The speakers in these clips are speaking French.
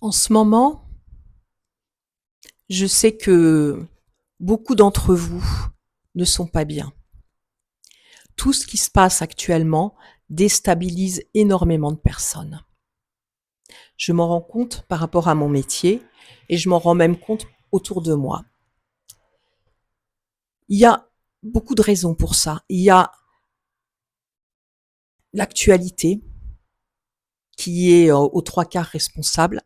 En ce moment, je sais que beaucoup d'entre vous ne sont pas bien. Tout ce qui se passe actuellement déstabilise énormément de personnes. Je m'en rends compte par rapport à mon métier et je m'en rends même compte autour de moi. Il y a beaucoup de raisons pour ça. Il y a l'actualité qui est aux trois quarts responsable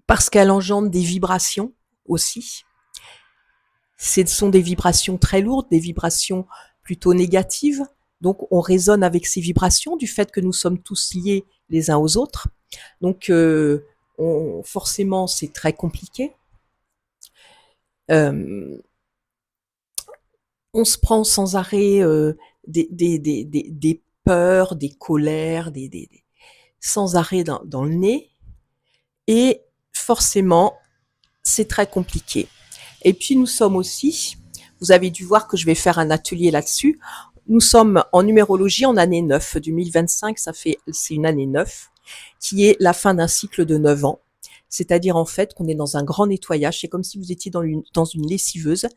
parce qu'elle engendre des vibrations aussi. Ce sont des vibrations très lourdes, des vibrations plutôt négatives. Donc on résonne avec ces vibrations du fait que nous sommes tous liés les uns aux autres. Donc forcément c'est très compliqué. Euh, on se prend sans arrêt des peurs, des colères, sans arrêt dans le nez. Et forcément c'est très compliqué. Et puis nous sommes aussi, vous avez dû voir que je vais faire un atelier là-dessus. Nous sommes en numérologie en année 9. 2025, c'est une année 9, qui est la fin d'un cycle de 9 ans. C'est-à-dire en fait qu'on est dans un grand nettoyage. C'est comme si vous étiez dans une lessiveuse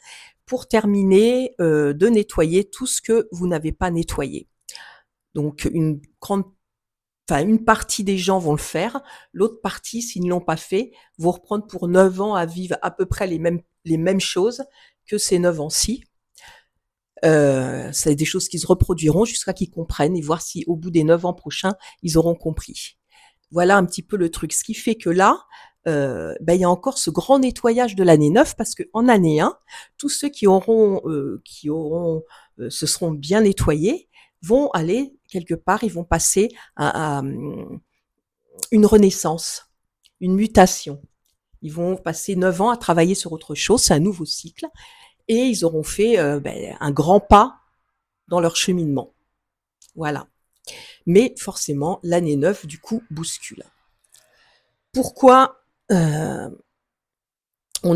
pour terminer de nettoyer tout ce que vous n'avez pas nettoyé. Donc une partie des gens vont le faire, l'autre partie, s'ils ne l'ont pas fait, vont reprendre pour 9 ans à vivre à peu près les mêmes choses que ces 9 ans-ci. C'est des choses qui se reproduiront jusqu'à qu'ils comprennent et voir si au bout des 9 ans prochains, ils auront compris. Voilà un petit peu le truc. Ce qui fait que là, il y a encore ce grand nettoyage de l'année 9 parce qu'en année 1, tous ceux qui se seront bien nettoyés vont aller quelque part, ils vont passer à une renaissance, une mutation. Ils vont passer 9 ans à travailler sur autre chose, c'est un nouveau cycle, et ils auront fait un grand pas dans leur cheminement. Voilà. Mais forcément, l'année 9, du coup, bouscule. Pourquoi on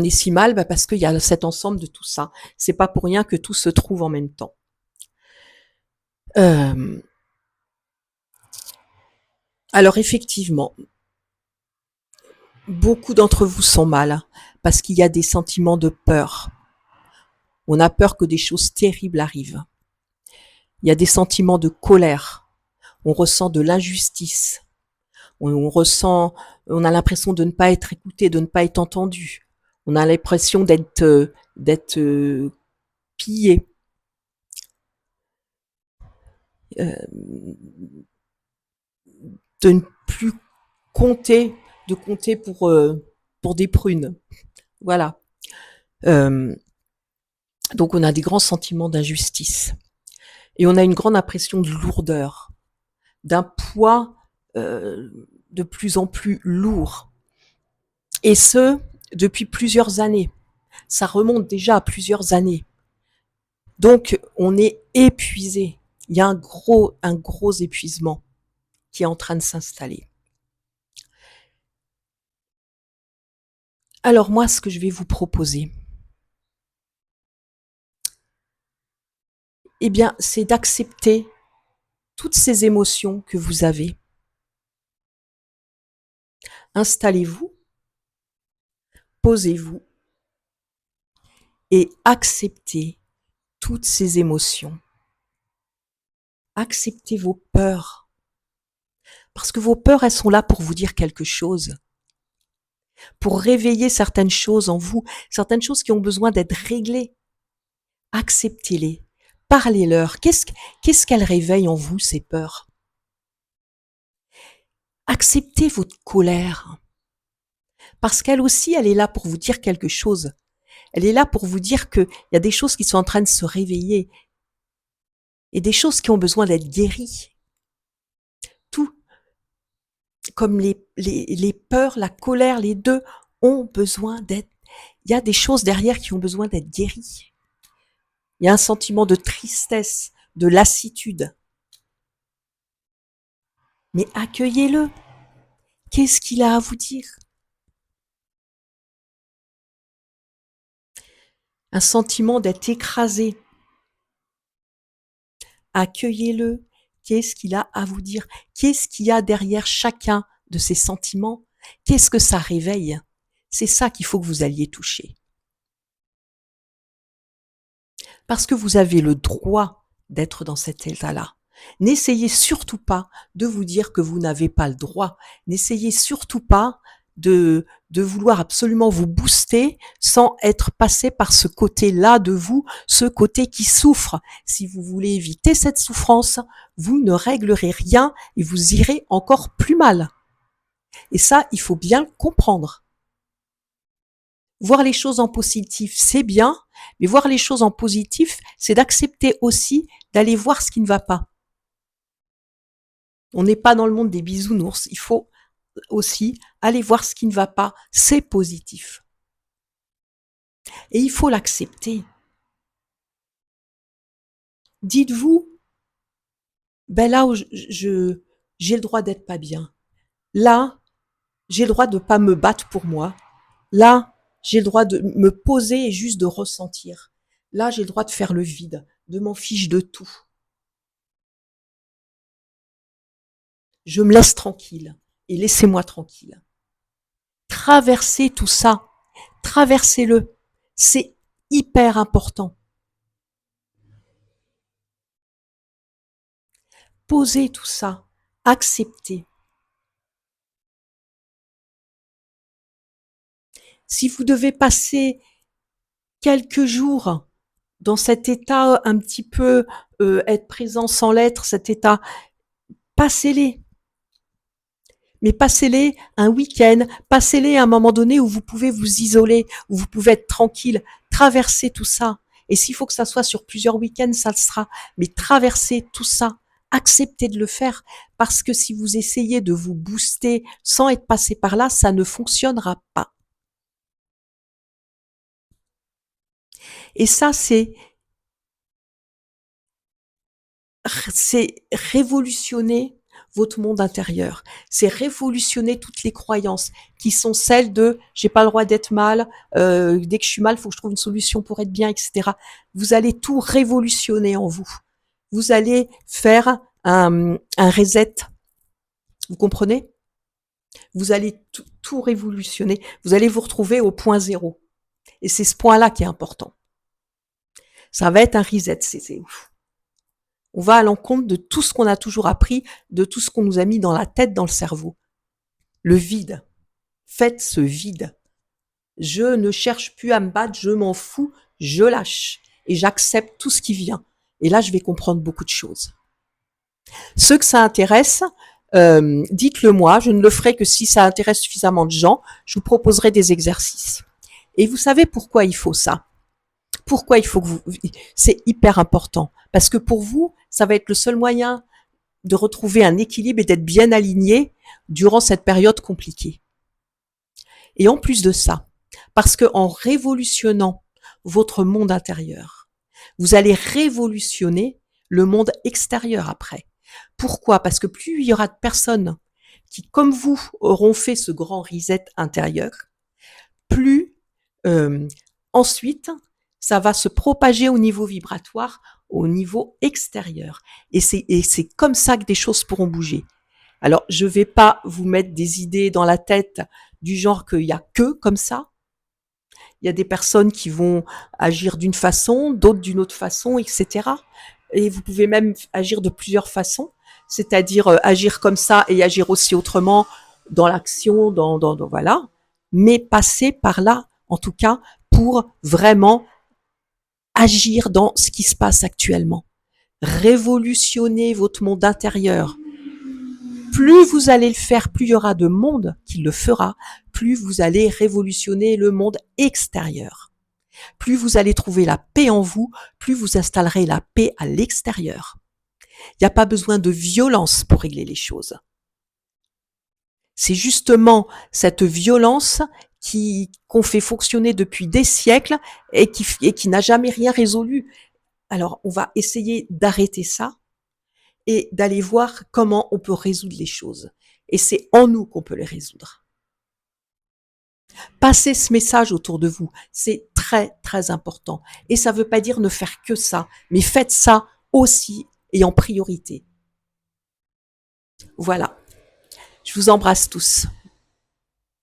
est si mal? Parce qu'il y a cet ensemble de tout ça. C'est pas pour rien que tout se trouve en même temps. Euh, alors effectivement, beaucoup d'entre vous sont mal parce qu'il y a des sentiments de peur. On a peur que des choses terribles arrivent. Il y a des sentiments de colère. On ressent de l'injustice. On a l'impression de ne pas être écouté, de ne pas être entendu. On a l'impression d'être pillé. Euh, de ne plus compter, de compter pour des prunes. Voilà. Euh, donc on a des grands sentiments d'injustice. Et on a une grande impression de lourdeur, d'un poids euh, de plus en plus lourd. Et ce, depuis plusieurs années. Ça remonte déjà à plusieurs années. Donc, on est épuisé. Il y a un gros épuisement qui est en train de s'installer. Alors moi, ce que je vais vous proposer, eh bien, c'est d'accepter toutes ces émotions que vous avez. Installez-vous, posez-vous et acceptez toutes ces émotions. Acceptez vos peurs. Parce que vos peurs, elles sont là pour vous dire quelque chose. Pour réveiller certaines choses en vous, certaines choses qui ont besoin d'être réglées. Acceptez-les. Parlez-leur. Qu'est-ce qu'elles réveillent en vous, ces peurs? Acceptez votre colère. Parce qu'elle aussi, elle est là pour vous dire quelque chose. Elle est là pour vous dire qu'il y a des choses qui sont en train de se réveiller et des choses qui ont besoin d'être guéries. Tout, comme les peurs, la colère, les deux ont besoin d'être... Il y a des choses derrière qui ont besoin d'être guéries. Il y a un sentiment de tristesse, de lassitude. Mais accueillez-le. Qu'est-ce qu'il a à vous dire? Un sentiment d'être écrasé. Accueillez-le. Qu'est-ce qu'il a à vous dire? Qu'est-ce qu'il y a derrière chacun de ces sentiments? Qu'est-ce que ça réveille? C'est ça qu'il faut que vous alliez toucher. Parce que vous avez le droit d'être dans cet état-là. N'essayez surtout pas de vous dire que vous n'avez pas le droit. N'essayez surtout pas de vouloir absolument vous booster sans être passé par ce côté-là de vous, ce côté qui souffre. Si vous voulez éviter cette souffrance, vous ne réglerez rien et vous irez encore plus mal. Et ça, il faut bien le comprendre. Voir les choses en positif, c'est bien, mais voir les choses en positif, c'est d'accepter aussi d'aller voir ce qui ne va pas. On n'est pas dans le monde des bisounours, il faut aussi aller voir ce qui ne va pas, c'est positif. Et il faut l'accepter. Dites-vous, ben là où j'ai le droit d'être pas bien. Là, j'ai le droit de pas me battre pour moi. Là, j'ai le droit de me poser et juste de ressentir. Là, j'ai le droit de faire le vide, de m'en fiche de tout. Je me laisse tranquille et laissez-moi tranquille. Traversez tout ça, traversez-le. C'est hyper important. Posez tout ça, acceptez. Si vous devez passer quelques jours dans cet état un petit peu être présent sans l'être, cet état, passez-les. Mais passez-les un week-end, passez-les à un moment donné où vous pouvez vous isoler, où vous pouvez être tranquille, traverser tout ça. Et s'il faut que ça soit sur plusieurs week-ends, ça le sera. Mais traversez tout ça, acceptez de le faire, parce que si vous essayez de vous booster sans être passé par là, ça ne fonctionnera pas. Et ça, c'est révolutionner votre monde intérieur. C'est révolutionner toutes les croyances qui sont celles de j'ai pas le droit d'être mal, dès que je suis mal, il faut que je trouve une solution pour être bien, etc. Vous allez tout révolutionner en vous. Vous allez faire un reset. Vous comprenez? Vous allez tout révolutionner. Vous allez vous retrouver au point zéro. Et c'est ce point-là qui est important. Ça va être un reset. C'est ouf. On va à l'encontre de tout ce qu'on a toujours appris, de tout ce qu'on nous a mis dans la tête, dans le cerveau. Le vide. Faites ce vide. Je ne cherche plus à me battre, je m'en fous, je lâche. Et j'accepte tout ce qui vient. Et là, je vais comprendre beaucoup de choses. Ceux que ça intéresse, dites-le moi. Je ne le ferai que si ça intéresse suffisamment de gens. Je vous proposerai des exercices. Et vous savez pourquoi il faut ça? Pourquoi il faut que vous... C'est hyper important. Parce que pour vous, ça va être le seul moyen de retrouver un équilibre et d'être bien aligné durant cette période compliquée. Et en plus de ça, parce que en révolutionnant votre monde intérieur, vous allez révolutionner le monde extérieur après. Pourquoi? Parce que plus il y aura de personnes qui, comme vous, auront fait ce grand reset intérieur, plus ensuite, ça va se propager au niveau vibratoire, au niveau extérieur. Et c'est comme ça que des choses pourront bouger. Alors, je vais pas vous mettre des idées dans la tête du genre qu'il y a que comme ça. Il y a des personnes qui vont agir d'une façon, d'autres d'une autre façon, etc. Et vous pouvez même agir de plusieurs façons, c'est-à-dire agir comme ça et agir aussi autrement dans l'action, dans voilà. Mais passer par là, en tout cas, pour vraiment agir dans ce qui se passe actuellement. Révolutionner votre monde intérieur. Plus vous allez le faire, plus il y aura de monde qui le fera, plus vous allez révolutionner le monde extérieur. Plus vous allez trouver la paix en vous, plus vous installerez la paix à l'extérieur. Il n'y a pas besoin de violence pour régler les choses. C'est justement cette violence qu'on fait fonctionner depuis des siècles et qui n'a jamais rien résolu. Alors, on va essayer d'arrêter ça et d'aller voir comment on peut résoudre les choses. Et c'est en nous qu'on peut les résoudre. Passez ce message autour de vous, c'est très très important. Et ça ne veut pas dire ne faire que ça, mais faites ça aussi et en priorité. Voilà. Je Je vous embrasse tous.